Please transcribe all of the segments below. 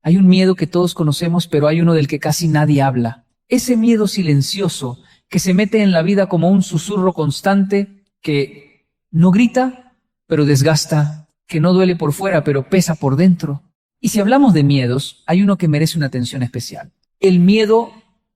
Hay un miedo que todos conocemos, pero hay uno del que casi nadie habla. Ese miedo silencioso que se mete en la vida como un susurro constante que no grita, pero desgasta, que no duele por fuera, pero pesa por dentro. Y si hablamos de miedos, hay uno que merece una atención especial. El miedo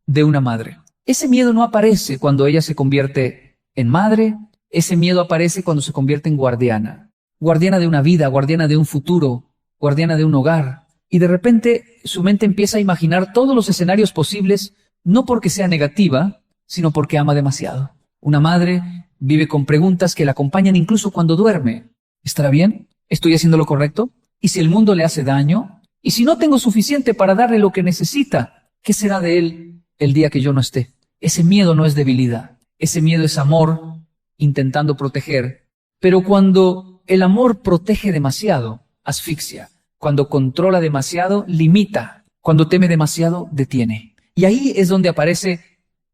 de una madre. Ese miedo no aparece cuando ella se convierte en madre, ese miedo aparece cuando se convierte en guardiana. Guardiana de una vida, guardiana de un futuro, guardiana de un hogar. Y de repente su mente empieza a imaginar todos los escenarios posibles, no porque sea negativa, sino porque ama demasiado. Una madre vive con preguntas que la acompañan incluso cuando duerme. ¿Estará bien? ¿Estoy haciendo lo correcto? ¿Y si el mundo le hace daño? ¿Y si no tengo suficiente para darle lo que necesita? ¿Qué será de él el día que yo no esté? Ese miedo no es debilidad. Ese miedo es amor intentando proteger. Pero cuando el amor protege demasiado, asfixia. Cuando controla demasiado, limita. Cuando teme demasiado, detiene. Y ahí es donde aparece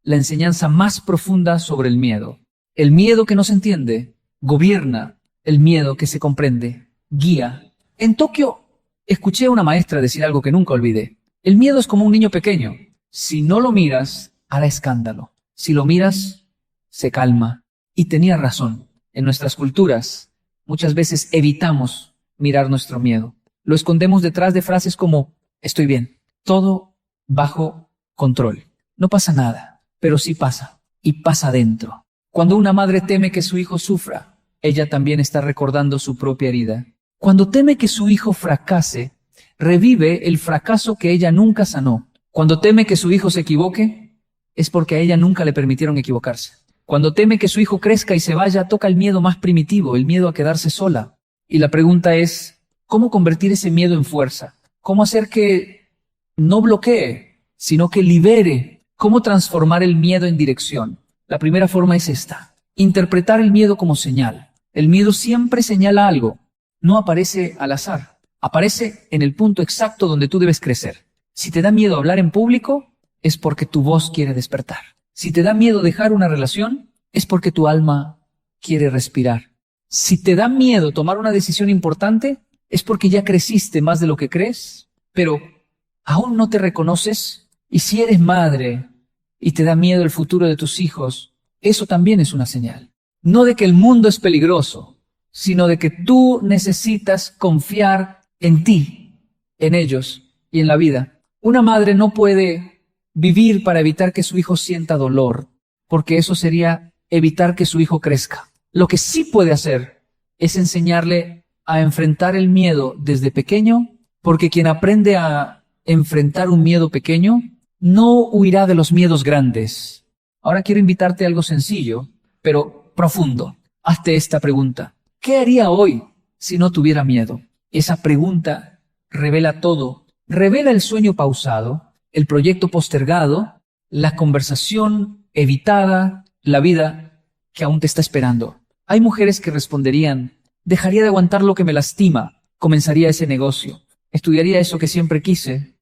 la enseñanza más profunda sobre el miedo. El miedo que no se entiende gobierna. El miedo que se comprende guía. En Tokio escuché a una maestra decir algo que nunca olvidé. El miedo es como un niño pequeño. Si no lo miras, hará escándalo. Si lo miras, se calma. Y tenía razón. En nuestras culturas, muchas veces evitamos mirar nuestro miedo. Lo escondemos detrás de frases como, estoy bien, todo bajo control. No pasa nada, pero sí pasa. Y pasa dentro. Cuando una madre teme que su hijo sufra, ella también está recordando su propia herida. Cuando teme que su hijo fracase, revive el fracaso que ella nunca sanó. Cuando teme que su hijo se equivoque, es porque a ella nunca le permitieron equivocarse. Cuando teme que su hijo crezca y se vaya, toca el miedo más primitivo, el miedo a quedarse sola. Y la pregunta es, ¿cómo convertir ese miedo en fuerza? ¿Cómo hacer que no bloquee, sino que libere? ¿Cómo transformar el miedo en dirección? La primera forma es esta: interpretar el miedo como señal. El miedo siempre señala algo. No aparece al azar. Aparece en el punto exacto donde tú debes crecer. Si te da miedo hablar en público, es porque tu voz quiere despertar. Si te da miedo dejar una relación, es porque tu alma quiere respirar. Si te da miedo tomar una decisión importante, es porque ya creciste más de lo que crees, pero aún no te reconoces. Y si eres madre y te da miedo el futuro de tus hijos, eso también es una señal. No de que el mundo es peligroso, sino de que tú necesitas confiar en ti, en ellos y en la vida. Una madre no puede vivir para evitar que su hijo sienta dolor, porque eso sería evitar que su hijo crezca. Lo que sí puede hacer es enseñarle a enfrentar el miedo desde pequeño, porque quien aprende a enfrentar un miedo pequeño no huirá de los miedos grandes. Ahora quiero invitarte a algo sencillo, pero profundo. Hazte esta pregunta: ¿qué haría hoy si no tuviera miedo? Esa pregunta revela todo. Revela el sueño pausado, el proyecto postergado, la conversación evitada, la vida que aún te está esperando. Hay mujeres que responderían: dejaría de aguantar lo que me lastima, comenzaría ese negocio, estudiaría eso que siempre quise,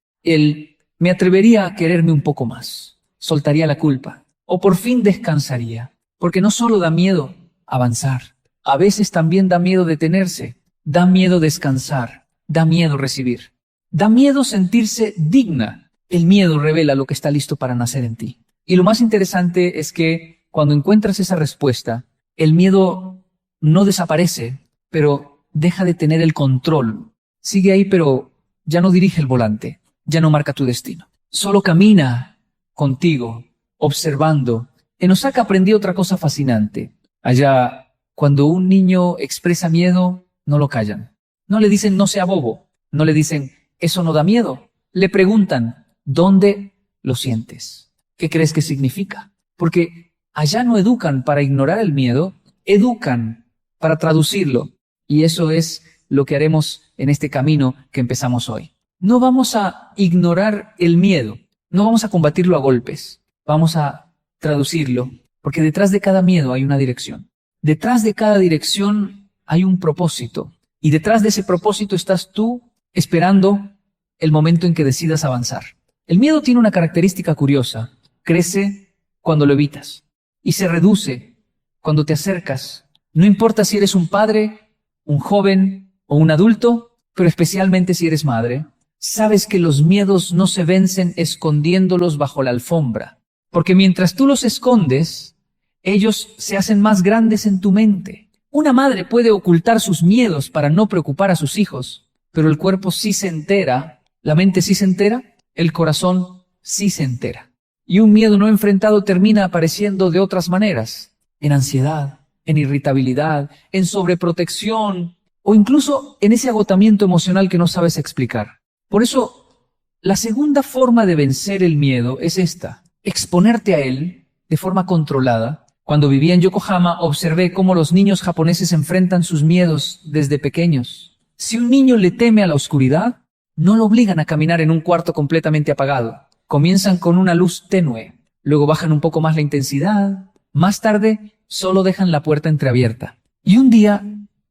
me atrevería a quererme un poco más, soltaría la culpa, o por fin descansaría, porque no solo da miedo avanzar, a veces también da miedo detenerse, da miedo descansar, da miedo recibir, da miedo sentirse digna. El miedo revela lo que está listo para nacer en ti. Y lo más interesante es que cuando encuentras esa respuesta, el miedo no desaparece, pero deja de tener el control. Sigue ahí, pero ya no dirige el volante, ya no marca tu destino. Solo camina contigo, observando. En Osaka aprendí otra cosa fascinante. Allá, cuando un niño expresa miedo, no lo callan. No le dicen no sea bobo, no le dicen eso no da miedo. Le preguntan, ¿dónde lo sientes? ¿Qué crees que significa? Porque allá no educan para ignorar el miedo, educan para traducirlo. Y eso es lo que haremos en este camino que empezamos hoy. No vamos a ignorar el miedo, no vamos a combatirlo a golpes, vamos a traducirlo, porque detrás de cada miedo hay una dirección. Detrás de cada dirección hay un propósito, y detrás de ese propósito estás tú esperando el momento en que decidas avanzar. El miedo tiene una característica curiosa: crece cuando lo evitas, y se reduce cuando te acercas. No importa si eres un padre, un joven o un adulto, pero especialmente si eres madre. sabes que los miedos no se vencen escondiéndolos bajo la alfombra, porque mientras tú los escondes, ellos se hacen más grandes en tu mente. Una madre puede ocultar sus miedos para no preocupar a sus hijos, pero el cuerpo sí se entera, la mente sí se entera, el corazón sí se entera. Y un miedo no enfrentado termina apareciendo de otras maneras, en ansiedad, en irritabilidad, en sobreprotección o incluso en ese agotamiento emocional que no sabes explicar. Por eso, la segunda forma de vencer el miedo es esta: exponerte a él de forma controlada. Cuando vivía en Yokohama, observé cómo los niños japoneses enfrentan sus miedos desde pequeños. Si un niño le teme a la oscuridad, no lo obligan a caminar en un cuarto completamente apagado. Comienzan con una luz tenue, luego bajan un poco más la intensidad, más tarde solo dejan la puerta entreabierta. Y un día,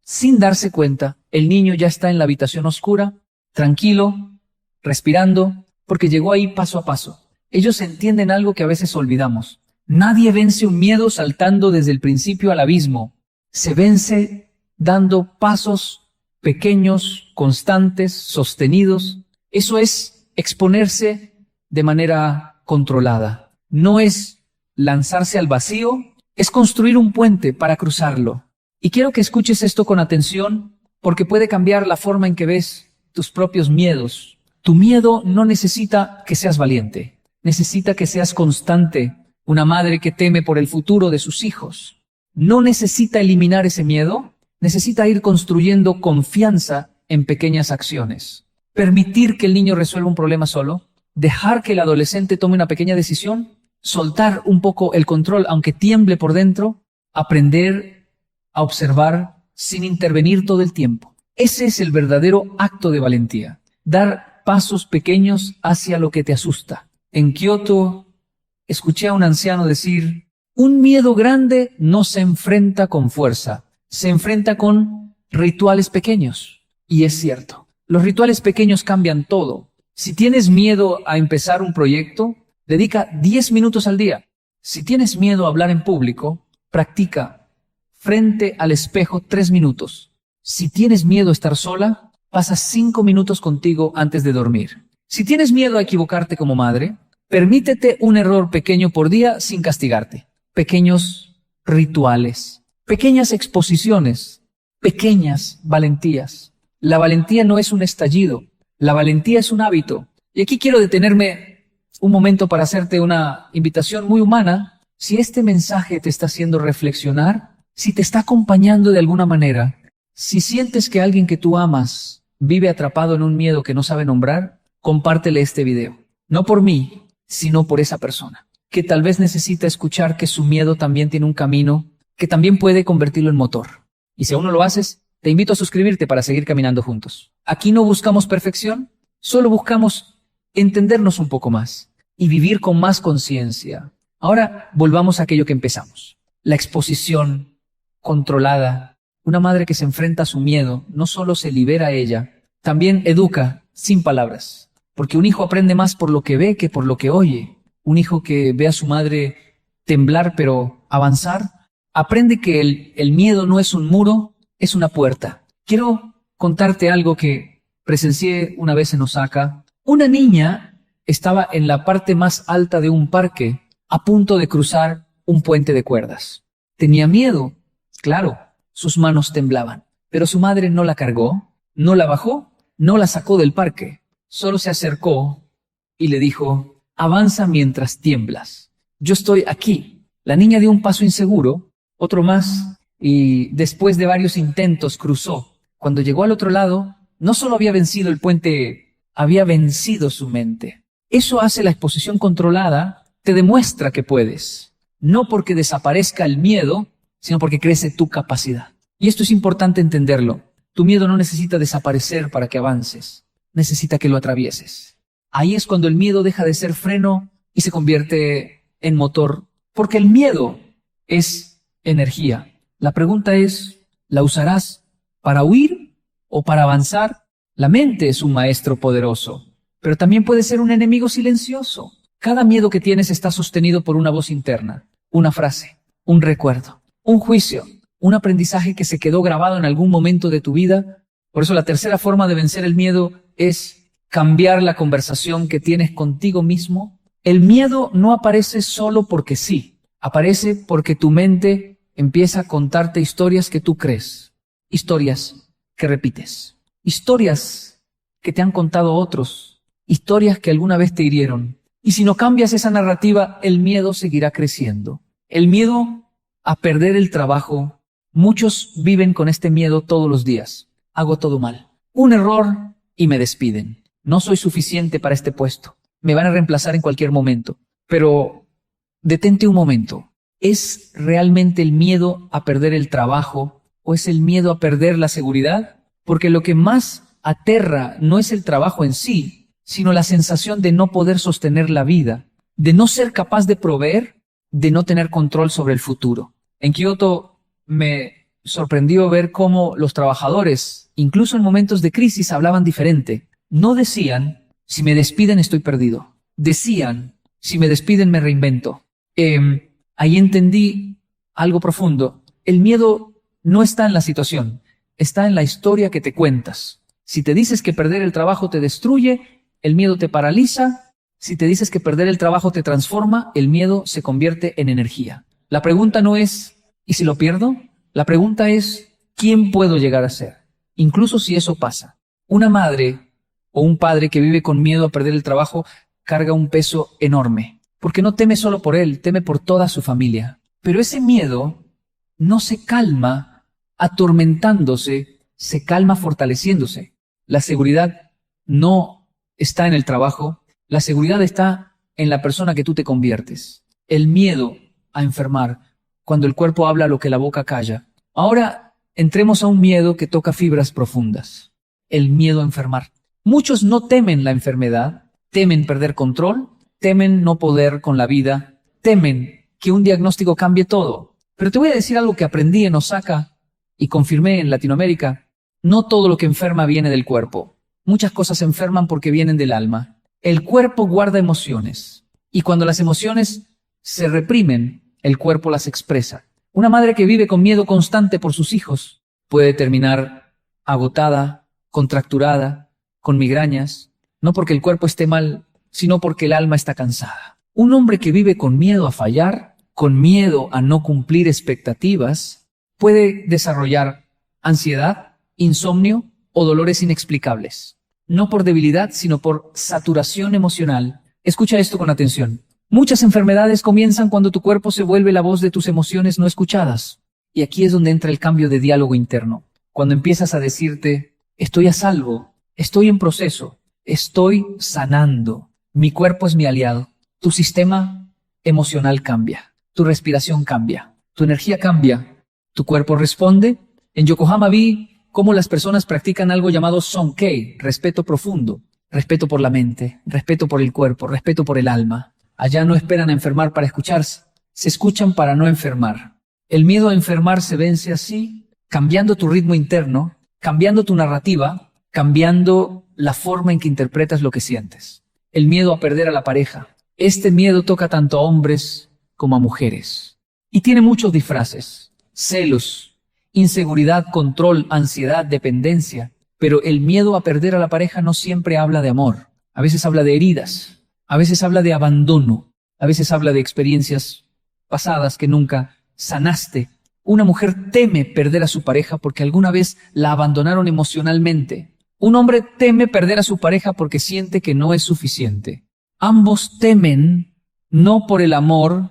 sin darse cuenta, el niño ya está en la habitación oscura, tranquilo, respirando, porque llegó ahí paso a paso. Ellos entienden algo que a veces olvidamos. Nadie vence un miedo saltando desde el principio al abismo. Se vence dando pasos pequeños, constantes, sostenidos. Eso es exponerse de manera controlada. No es lanzarse al vacío, es construir un puente para cruzarlo. Y quiero que escuches esto con atención, porque puede cambiar la forma en que ves tus propios miedos. Tu miedo no necesita que seas valiente, necesita que seas constante. Una madre que teme por el futuro de sus hijos no necesita eliminar ese miedo, necesita ir construyendo confianza en pequeñas acciones. Permitir que el niño resuelva un problema solo, dejar que el adolescente tome una pequeña decisión, soltar un poco el control aunque tiemble por dentro, aprender a observar sin intervenir todo el tiempo. Ese es el verdadero acto de valentía, dar pasos pequeños hacia lo que te asusta. En Kioto, escuché a un anciano decir: un miedo grande no se enfrenta con fuerza, se enfrenta con rituales pequeños. Y es cierto, los rituales pequeños cambian todo. Si tienes miedo a empezar un proyecto, dedica 10 minutos al día. Si tienes miedo a hablar en público, practica frente al espejo 3 minutos. Si tienes miedo a estar sola, pasa 5 minutos contigo antes de dormir. Si tienes miedo a equivocarte como madre, permítete un error pequeño por día sin castigarte. Pequeños rituales, pequeñas exposiciones, pequeñas valentías. La valentía no es un estallido, la valentía es un hábito. Y aquí quiero detenerme un momento para hacerte una invitación muy humana. Si este mensaje te está haciendo reflexionar, si te está acompañando de alguna manera, si sientes que alguien que tú amas vive atrapado en un miedo que no sabe nombrar, compártele este video. No por mí, sino por esa persona, que tal vez necesita escuchar que su miedo también tiene un camino, que también puede convertirlo en motor. Y si aún no lo haces, te invito a suscribirte para seguir caminando juntos. Aquí no buscamos perfección, solo buscamos entendernos un poco más y vivir con más conciencia. Ahora volvamos a aquello que empezamos. La exposición controlada. Una madre que se enfrenta a su miedo no solo se libera a ella, también educa sin palabras. Porque un hijo aprende más por lo que ve que por lo que oye. Un hijo que ve a su madre temblar pero avanzar, aprende que el miedo no es un muro, es una puerta. Quiero contarte algo que presencié una vez en Osaka. Una niña estaba en la parte más alta de un parque, a punto de cruzar un puente de cuerdas. Tenía miedo, claro, sus manos temblaban, pero su madre no la cargó, no la bajó, no la sacó del parque. Solo se acercó y le dijo: avanza mientras tiemblas. Yo estoy aquí. La niña dio un paso inseguro, otro más, y después de varios intentos cruzó. Cuando llegó al otro lado, no solo había vencido el puente, había vencido su mente. Eso hace la exposición controlada, te demuestra que puedes. No porque desaparezca el miedo, sino porque crece tu capacidad. Y esto es importante entenderlo. Tu miedo no necesita desaparecer para que avances. Necesita que lo atravieses. Ahí es cuando el miedo deja de ser freno y se convierte en motor, porque el miedo es energía. La pregunta es, ¿la usarás para huir o para avanzar? La mente es un maestro poderoso, pero también puede ser un enemigo silencioso. Cada miedo que tienes está sostenido por una voz interna, una frase, un recuerdo, un juicio, un aprendizaje que se quedó grabado en algún momento de tu vida. Por eso la tercera forma de vencer el miedo es cambiar la conversación que tienes contigo mismo. El miedo no aparece solo porque sí, aparece porque tu mente empieza a contarte historias que tú crees, historias que repites, historias que te han contado otros, historias que alguna vez te hirieron. Y si no cambias esa narrativa, el miedo seguirá creciendo. El miedo a perder el trabajo. Muchos viven con este miedo todos los días. Hago todo mal. Un error y me despiden. No soy suficiente para este puesto. Me van a reemplazar en cualquier momento. Pero detente un momento. ¿Es realmente el miedo a perder el trabajo o es el miedo a perder la seguridad? Porque lo que más aterra no es el trabajo en sí, sino la sensación de no poder sostener la vida, de no ser capaz de proveer, de no tener control sobre el futuro. En Kioto me sorprendió ver cómo los trabajadores, incluso en momentos de crisis, hablaban diferente. No decían, si me despiden estoy perdido. Decían, si me despiden me reinvento. Ahí entendí algo profundo. El miedo no está en la situación, está en la historia que te cuentas. Si te dices que perder el trabajo te destruye, el miedo te paraliza. Si te dices que perder el trabajo te transforma, el miedo se convierte en energía. La pregunta no es, ¿y si lo pierdo? La pregunta es, ¿quién puedo llegar a ser? Incluso si eso pasa. Una madre o un padre que vive con miedo a perder el trabajo carga un peso enorme, porque no teme solo por él, teme por toda su familia. Pero ese miedo no se calma atormentándose, se calma fortaleciéndose. La seguridad no está en el trabajo, la seguridad está en la persona que tú te conviertes. El miedo a enfermar, cuando el cuerpo habla lo que la boca calla. Ahora entremos a un miedo que toca fibras profundas. El miedo a enfermar. Muchos no temen la enfermedad, temen perder control, temen no poder con la vida, temen que un diagnóstico cambie todo. Pero te voy a decir algo que aprendí en Osaka y confirmé en Latinoamérica. No todo lo que enferma viene del cuerpo. Muchas cosas enferman porque vienen del alma. El cuerpo guarda emociones y cuando las emociones se reprimen, el cuerpo las expresa. Una madre que vive con miedo constante por sus hijos puede terminar agotada, contracturada, con migrañas, no porque el cuerpo esté mal, sino porque el alma está cansada. Un hombre que vive con miedo a fallar, con miedo a no cumplir expectativas, puede desarrollar ansiedad, insomnio o dolores inexplicables. No por debilidad, sino por saturación emocional. Escucha esto con atención. Muchas enfermedades comienzan cuando tu cuerpo se vuelve la voz de tus emociones no escuchadas. Y aquí es donde entra el cambio de diálogo interno. Cuando empiezas a decirte, estoy a salvo, estoy en proceso, estoy sanando, mi cuerpo es mi aliado. Tu sistema emocional cambia, tu respiración cambia, tu energía cambia, tu cuerpo responde. En Yokohama vi cómo las personas practican algo llamado Sonkei, respeto profundo, respeto por la mente, respeto por el cuerpo, respeto por el alma. Allá no esperan a enfermar para escucharse, se escuchan para no enfermar. El miedo a enfermar se vence así, cambiando tu ritmo interno, cambiando tu narrativa, cambiando la forma en que interpretas lo que sientes. El miedo a perder a la pareja. Este miedo toca tanto a hombres como a mujeres. Y tiene muchos disfraces. Celos, inseguridad, control, ansiedad, dependencia. Pero el miedo a perder a la pareja no siempre habla de amor. A veces habla de heridas. A veces habla de abandono, a veces habla de experiencias pasadas que nunca sanaste. Una mujer teme perder a su pareja porque alguna vez la abandonaron emocionalmente. Un hombre teme perder a su pareja porque siente que no es suficiente. Ambos temen no por el amor,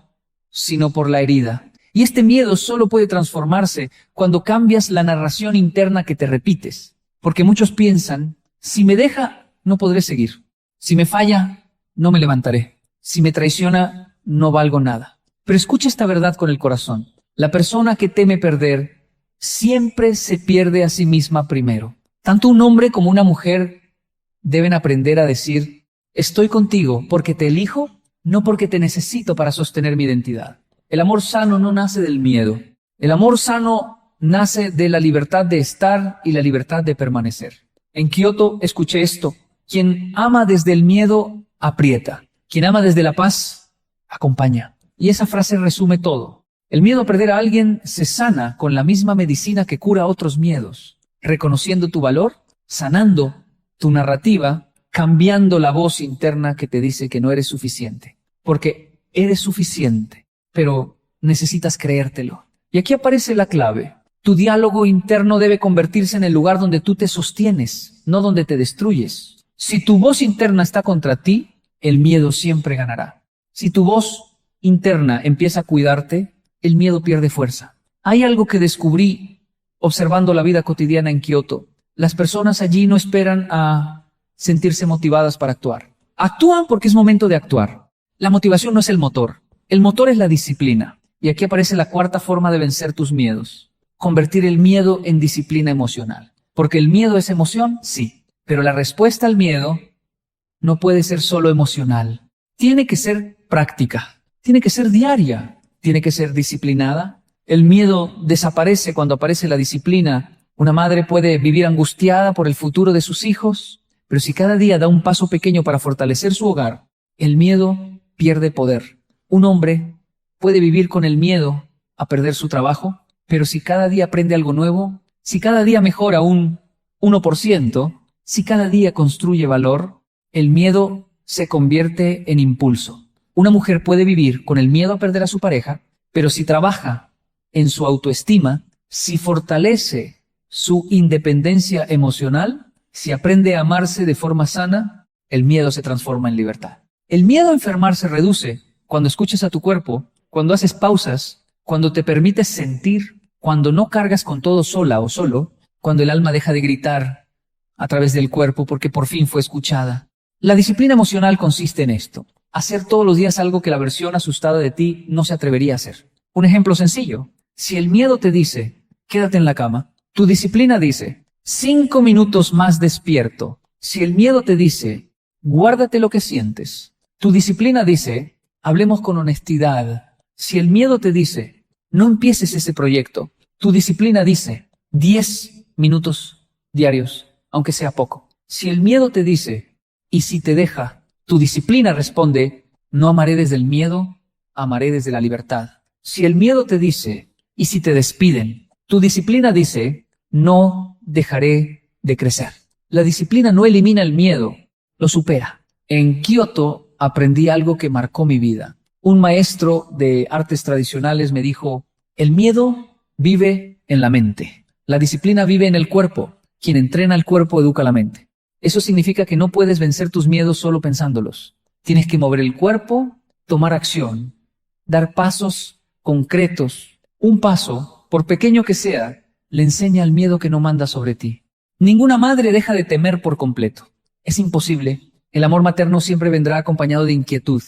sino por la herida. Y este miedo solo puede transformarse cuando cambias la narración interna que te repites. Porque muchos piensan, si me deja, no podré seguir. Si me falla, no me levantaré. Si me traiciona, no valgo nada. Pero escucha esta verdad con el corazón. La persona que teme perder siempre se pierde a sí misma primero. Tanto un hombre como una mujer deben aprender a decir, estoy contigo porque te elijo, no porque te necesito para sostener mi identidad. El amor sano no nace del miedo. El amor sano nace de la libertad de estar y la libertad de permanecer. En Kioto escuché esto. Quien ama desde el miedo aprieta. Quien ama desde la paz, acompaña. Y esa frase resume todo. El miedo a perder a alguien se sana con la misma medicina que cura otros miedos. Reconociendo tu valor, sanando tu narrativa, cambiando la voz interna que te dice que no eres suficiente. Porque eres suficiente, pero necesitas creértelo. Y aquí aparece la clave. Tu diálogo interno debe convertirse en el lugar donde tú te sostienes, no donde te destruyes. Si tu voz interna está contra ti, el miedo siempre ganará. Si tu voz interna empieza a cuidarte, el miedo pierde fuerza. Hay algo que descubrí observando la vida cotidiana en Kioto. Las personas allí no esperan a sentirse motivadas para actuar. Actúan porque es momento de actuar. La motivación no es el motor es la disciplina. Y aquí aparece la cuarta forma de vencer tus miedos. Convertir el miedo en disciplina emocional. Porque el miedo es emoción, sí. Pero la respuesta al miedo no puede ser solo emocional. Tiene que ser práctica. Tiene que ser diaria. Tiene que ser disciplinada. El miedo desaparece cuando aparece la disciplina. Una madre puede vivir angustiada por el futuro de sus hijos, pero si cada día da un paso pequeño para fortalecer su hogar, el miedo pierde poder. Un hombre puede vivir con el miedo a perder su trabajo, pero si cada día aprende algo nuevo, si cada día mejora un 1%, si cada día construye valor, el miedo se convierte en impulso. Una mujer puede vivir con el miedo a perder a su pareja, pero si trabaja en su autoestima, si fortalece su independencia emocional, si aprende a amarse de forma sana, el miedo se transforma en libertad. El miedo a enfermar se reduce cuando escuchas a tu cuerpo, cuando haces pausas, cuando te permites sentir, cuando no cargas con todo sola o solo, cuando el alma deja de gritar a través del cuerpo porque por fin fue escuchada. La disciplina emocional consiste en esto: hacer todos los días algo que la versión asustada de ti no se atrevería a hacer. Un ejemplo sencillo: si el miedo te dice, quédate en la cama, tu disciplina dice, 5 minutos más despierto. Si el miedo te dice, guárdate lo que sientes, tu disciplina dice, hablemos con honestidad. Si el miedo te dice, no empieces ese proyecto, tu disciplina dice, 10 minutos diarios, aunque sea poco. Si el miedo te dice, y si te deja, tu disciplina responde, no amaré desde el miedo, amaré desde la libertad. Si el miedo te dice, y si te despiden, tu disciplina dice, no dejaré de crecer. La disciplina no elimina el miedo, lo supera. En Kioto aprendí algo que marcó mi vida. Un maestro de artes tradicionales me dijo, el miedo vive en la mente. La disciplina vive en el cuerpo. Quien entrena el cuerpo educa la mente. Eso significa que no puedes vencer tus miedos solo pensándolos. Tienes que mover el cuerpo, tomar acción, dar pasos concretos. Un paso, por pequeño que sea, le enseña al miedo que no manda sobre ti. Ninguna madre deja de temer por completo. Es imposible. El amor materno siempre vendrá acompañado de inquietud.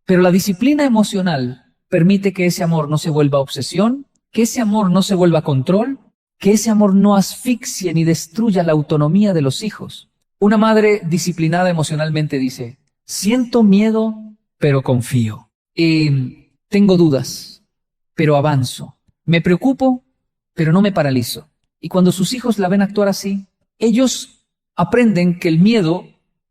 Pero la disciplina emocional permite que ese amor no se vuelva obsesión, que ese amor no se vuelva control, que ese amor no asfixie ni destruya la autonomía de los hijos. Una madre disciplinada emocionalmente dice, siento miedo, pero confío. Tengo dudas, pero avanzo. Me preocupo, pero no me paralizo. Y cuando sus hijos la ven actuar así, ellos aprenden que el miedo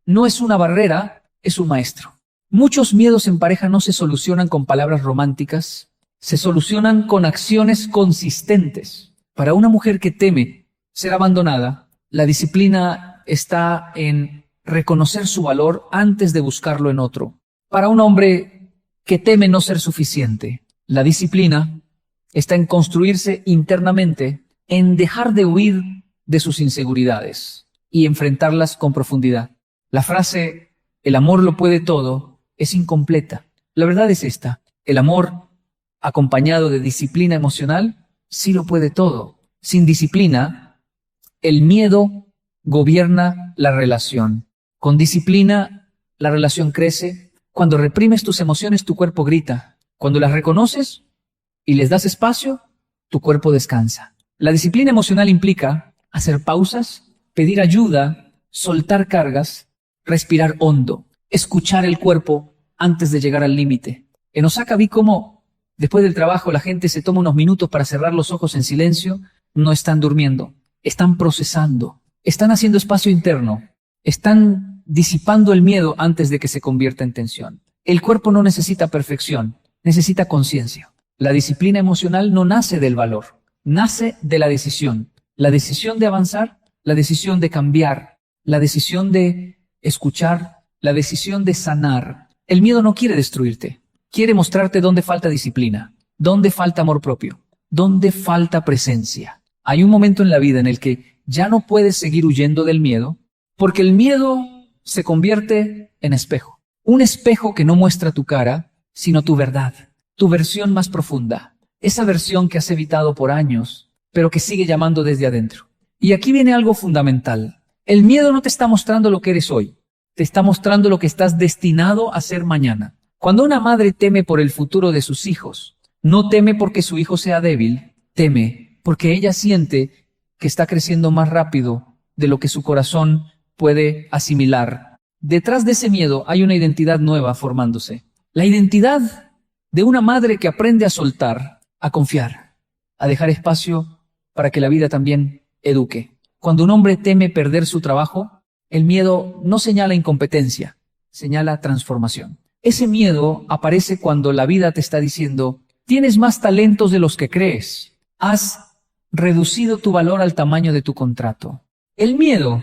no es una barrera, es un maestro. Muchos miedos en pareja no se solucionan con palabras románticas, se solucionan con acciones consistentes. Para una mujer que teme ser abandonada, la disciplina está en reconocer su valor antes de buscarlo en otro. Para un hombre que teme no ser suficiente, la disciplina está en construirse internamente, en dejar de huir de sus inseguridades y enfrentarlas con profundidad. La frase, el amor lo puede todo, es incompleta. La verdad es esta: el amor, acompañado de disciplina emocional, sí lo puede todo. Sin disciplina, el miedo gobierna la relación. Con disciplina, la relación crece. Cuando reprimes tus emociones, tu cuerpo grita. Cuando las reconoces y les das espacio, tu cuerpo descansa. La disciplina emocional implica hacer pausas, pedir ayuda, soltar cargas, respirar hondo, escuchar el cuerpo antes de llegar al límite. En Osaka vi cómo, después del trabajo, la gente se toma unos minutos para cerrar los ojos en silencio. No están durmiendo, están procesando, están haciendo espacio interno, están disipando el miedo antes de que se convierta en tensión. El cuerpo no necesita perfección, necesita conciencia. La disciplina emocional no nace del valor, nace de la decisión. La decisión de avanzar, la decisión de cambiar, la decisión de escuchar, la decisión de sanar. El miedo no quiere destruirte. Quiere mostrarte dónde falta disciplina, dónde falta amor propio, dónde falta presencia. Hay un momento en la vida en el que ya no puedes seguir huyendo del miedo, porque el miedo se convierte en espejo. Un espejo que no muestra tu cara, sino tu verdad, tu versión más profunda. Esa versión que has evitado por años, pero que sigue llamando desde adentro. Y aquí viene algo fundamental. El miedo no te está mostrando lo que eres hoy. Te está mostrando lo que estás destinado a ser mañana. Cuando una madre teme por el futuro de sus hijos, no teme porque su hijo sea débil, teme porque ella siente que está creciendo más rápido de lo que su corazón puede asimilar. Detrás de ese miedo hay una identidad nueva formándose. La identidad de una madre que aprende a soltar, a confiar, a dejar espacio para que la vida también eduque. Cuando un hombre teme perder su trabajo, el miedo no señala incompetencia, señala transformación. Ese miedo aparece cuando la vida te está diciendo, tienes más talentos de los que crees. Has reducido tu valor al tamaño de tu contrato. El miedo,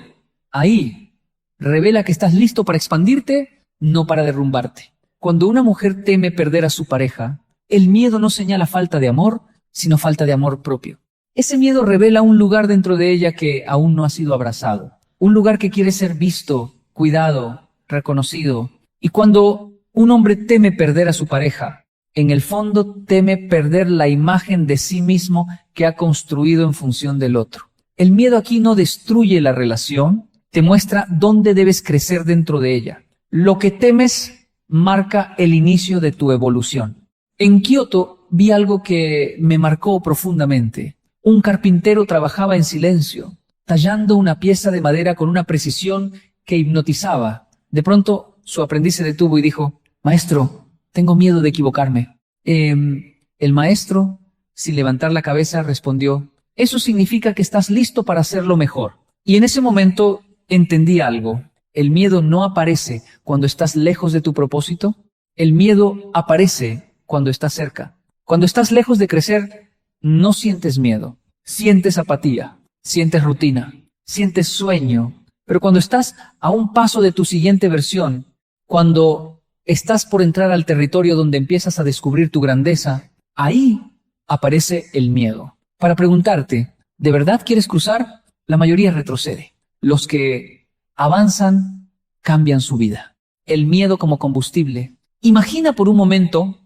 ahí, revela que estás listo para expandirte, no para derrumbarte. Cuando una mujer teme perder a su pareja, el miedo no señala falta de amor, sino falta de amor propio. Ese miedo revela un lugar dentro de ella que aún no ha sido abrazado. Un lugar que quiere ser visto, cuidado, reconocido. Y cuando un hombre teme perder a su pareja, en el fondo teme perder la imagen de sí mismo que ha construido en función del otro. El miedo aquí no destruye la relación, te muestra dónde debes crecer dentro de ella. Lo que temes marca el inicio de tu evolución. En Kioto vi algo que me marcó profundamente. Un carpintero trabajaba en silencio, tallando una pieza de madera con una precisión que hipnotizaba. De pronto su aprendiz se detuvo y dijo, «Maestro, tengo miedo de equivocarme». El maestro, sin levantar la cabeza, respondió, «Eso significa que estás listo para hacerlo mejor». Y en ese momento entendí algo. El miedo no aparece cuando estás lejos de tu propósito. El miedo aparece cuando estás cerca. Cuando estás lejos de crecer, no sientes miedo. Sientes apatía, sientes rutina, sientes sueño. Pero cuando estás a un paso de tu siguiente versión, cuando estás por entrar al territorio donde empiezas a descubrir tu grandeza, ahí aparece el miedo. Para preguntarte, ¿de verdad quieres cruzar? La mayoría retrocede. Los que avanzan cambian su vida. El miedo como combustible. Imagina por un momento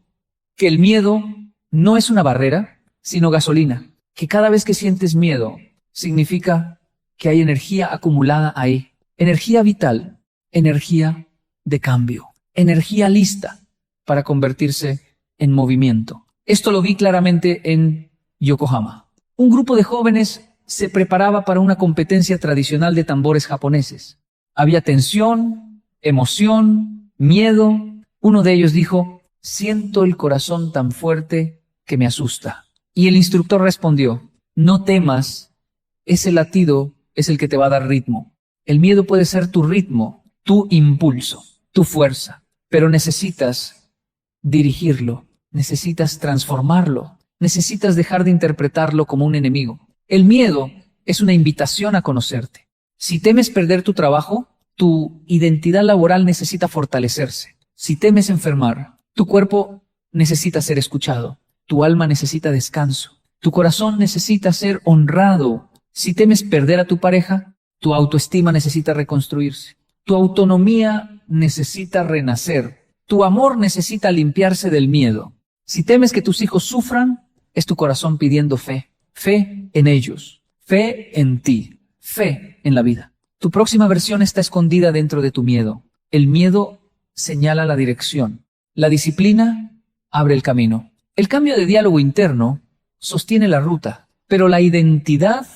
que el miedo no es una barrera, sino gasolina. Que cada vez que sientes miedo, significa que hay energía acumulada ahí. Energía vital, energía de cambio. Energía lista para convertirse en movimiento. Esto lo vi claramente en Yokohama. Un grupo de jóvenes se preparaba para una competencia tradicional de tambores japoneses. Había tensión, emoción, miedo. Uno de ellos dijo, «Siento el corazón tan fuerte que me asusta». Y el instructor respondió, «No temas, ese latido es el que te va a dar ritmo. El miedo puede ser tu ritmo, tu impulso, tu fuerza, pero necesitas dirigirlo, necesitas transformarlo, necesitas dejar de interpretarlo como un enemigo. El miedo es una invitación a conocerte. Si temes perder tu trabajo, tu identidad laboral necesita fortalecerse. Si temes enfermar, tu cuerpo necesita ser escuchado, tu alma necesita descanso, tu corazón necesita ser honrado. Si temes perder a tu pareja, tu autoestima necesita reconstruirse, tu autonomía necesita renacer, tu amor necesita limpiarse del miedo. Si temes que tus hijos sufran, es tu corazón pidiendo fe, fe en ellos, fe en ti, fe en la vida. Tu próxima versión está escondida dentro de tu miedo. El miedo señala la dirección. La disciplina abre el camino. El cambio de diálogo interno sostiene la ruta, pero la identidad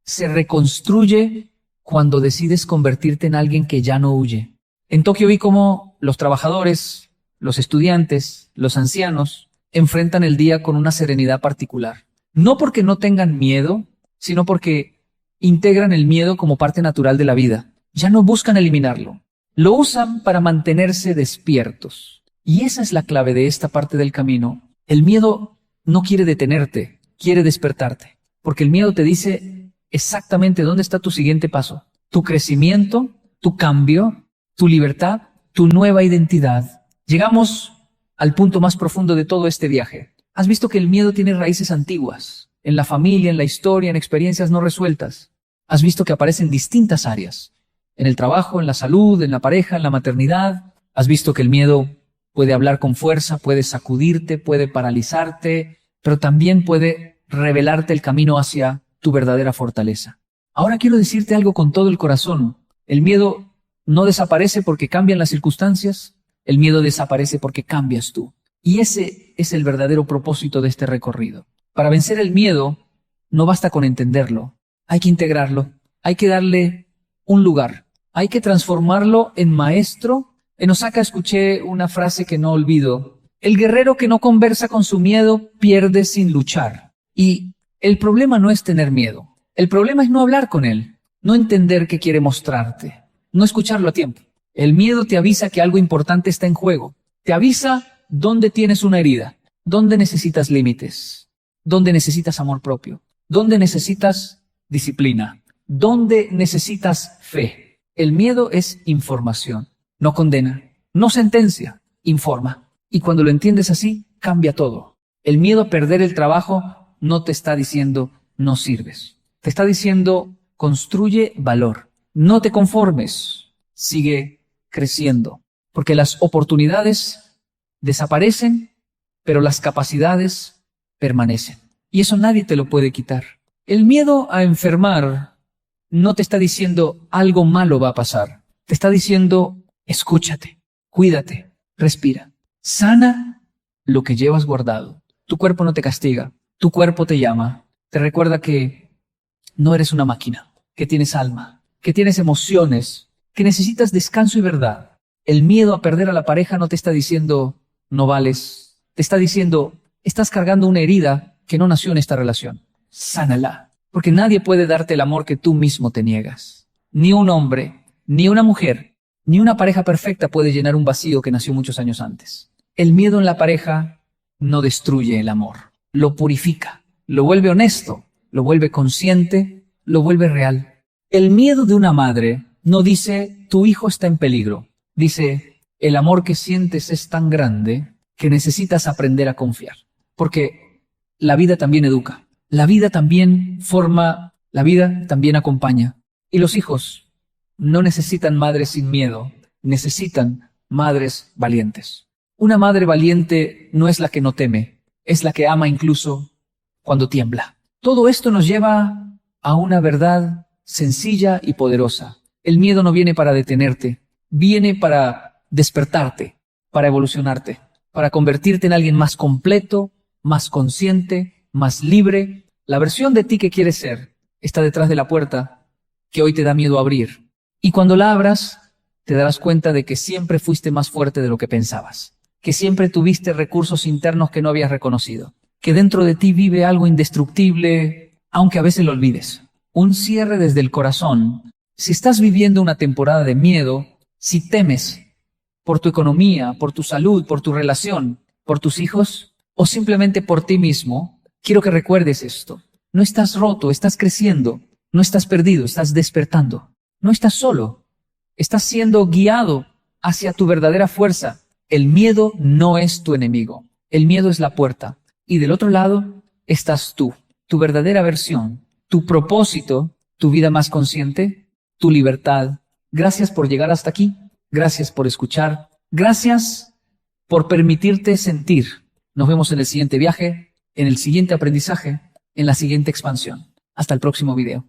se reconstruye cuando decides convertirte en alguien que ya no huye. En Tokio vi cómo los trabajadores, los estudiantes, los ancianos enfrentan el día con una serenidad particular. No porque no tengan miedo, sino porque integran el miedo como parte natural de la vida. Ya no buscan eliminarlo. Lo usan para mantenerse despiertos. Y esa es la clave de esta parte del camino. El miedo no quiere detenerte, quiere despertarte. Porque el miedo te dice exactamente dónde está tu siguiente paso. tu crecimiento, tu cambio, tu libertad, tu nueva identidad. Llegamos al punto más profundo de todo este viaje. ¿Has visto que el miedo tiene raíces antiguas? En la familia, en la historia, en experiencias no resueltas. ¿Has visto que aparece en distintas áreas? En el trabajo, en la salud, en la pareja, en la maternidad. ¿Has visto que el miedo puede hablar con fuerza, puede sacudirte, puede paralizarte, pero también puede revelarte el camino hacia tu verdadera fortaleza? Ahora quiero decirte algo con todo el corazón. El miedo no desaparece porque cambian las circunstancias. El miedo desaparece porque cambias tú. Y ese es el verdadero propósito de este recorrido. Para vencer el miedo, no basta con entenderlo. Hay que integrarlo. Hay que darle un lugar. Hay que transformarlo en maestro. En Osaka escuché una frase que no olvido. El guerrero que no conversa con su miedo pierde sin luchar. Y el problema no es tener miedo. El problema es no hablar con él. No entender qué quiere mostrarte. No escucharlo a tiempo. El miedo te avisa que algo importante está en juego. Te avisa dónde tienes una herida, dónde necesitas límites, dónde necesitas amor propio, dónde necesitas disciplina, dónde necesitas fe. El miedo es información, no condena, no sentencia, informa. Y cuando lo entiendes así, cambia todo. El miedo a perder el trabajo no te está diciendo no sirves. Te está diciendo construye valor. No te conformes, sigue creciendo. Porque las oportunidades desaparecen, pero las capacidades permanecen. Y eso nadie te lo puede quitar. El miedo a enfermar no te está diciendo algo malo va a pasar. Te está diciendo escúchate, cuídate, respira. Sana lo que llevas guardado. Tu cuerpo no te castiga. Tu cuerpo te llama. Te recuerda que no eres una máquina, que tienes alma, que tienes emociones, que necesitas descanso y verdad. El miedo a perder a la pareja no te está diciendo no vales. Te está diciendo estás cargando una herida que no nació en esta relación. Sánala. Porque nadie puede darte el amor que tú mismo te niegas. Ni un hombre, ni una mujer, ni una pareja perfecta puede llenar un vacío que nació muchos años antes. El miedo en la pareja no destruye el amor. Lo purifica, lo vuelve honesto, lo vuelve consciente, lo vuelve real. El miedo de una madre no dice tu hijo está en peligro. Dice el amor que sientes es tan grande que necesitas aprender a confiar. Porque la vida también educa. La vida también forma, la vida también acompaña. Y los hijos no necesitan madres sin miedo, necesitan madres valientes. Una madre valiente no es la que no teme, es la que ama incluso cuando tiembla. Todo esto nos lleva a una verdad sencilla y poderosa. El miedo no viene para detenerte, viene para despertarte, para evolucionarte, para convertirte en alguien más completo, más consciente, más libre. La versión de ti que quieres ser está detrás de la puerta que hoy te da miedo abrir. Y cuando la abras, te darás cuenta de que siempre fuiste más fuerte de lo que pensabas, que siempre tuviste recursos internos que no habías reconocido, que dentro de ti vive algo indestructible, aunque a veces lo olvides. Un cierre desde el corazón. Si estás viviendo una temporada de miedo, si temes por tu economía, por tu salud, por tu relación, por tus hijos, o simplemente por ti mismo, quiero que recuerdes esto. No estás roto, estás creciendo. No estás perdido, estás despertando. No estás solo. Estás siendo guiado hacia tu verdadera fuerza. El miedo no es tu enemigo. El miedo es la puerta. Y del otro lado estás tú, tu verdadera versión, tu propósito, tu vida más consciente, tu libertad. Gracias por llegar hasta aquí. Gracias por escuchar. Gracias por permitirte sentir. Nos vemos en el siguiente viaje, en el siguiente aprendizaje, en la siguiente expansión. Hasta el próximo video.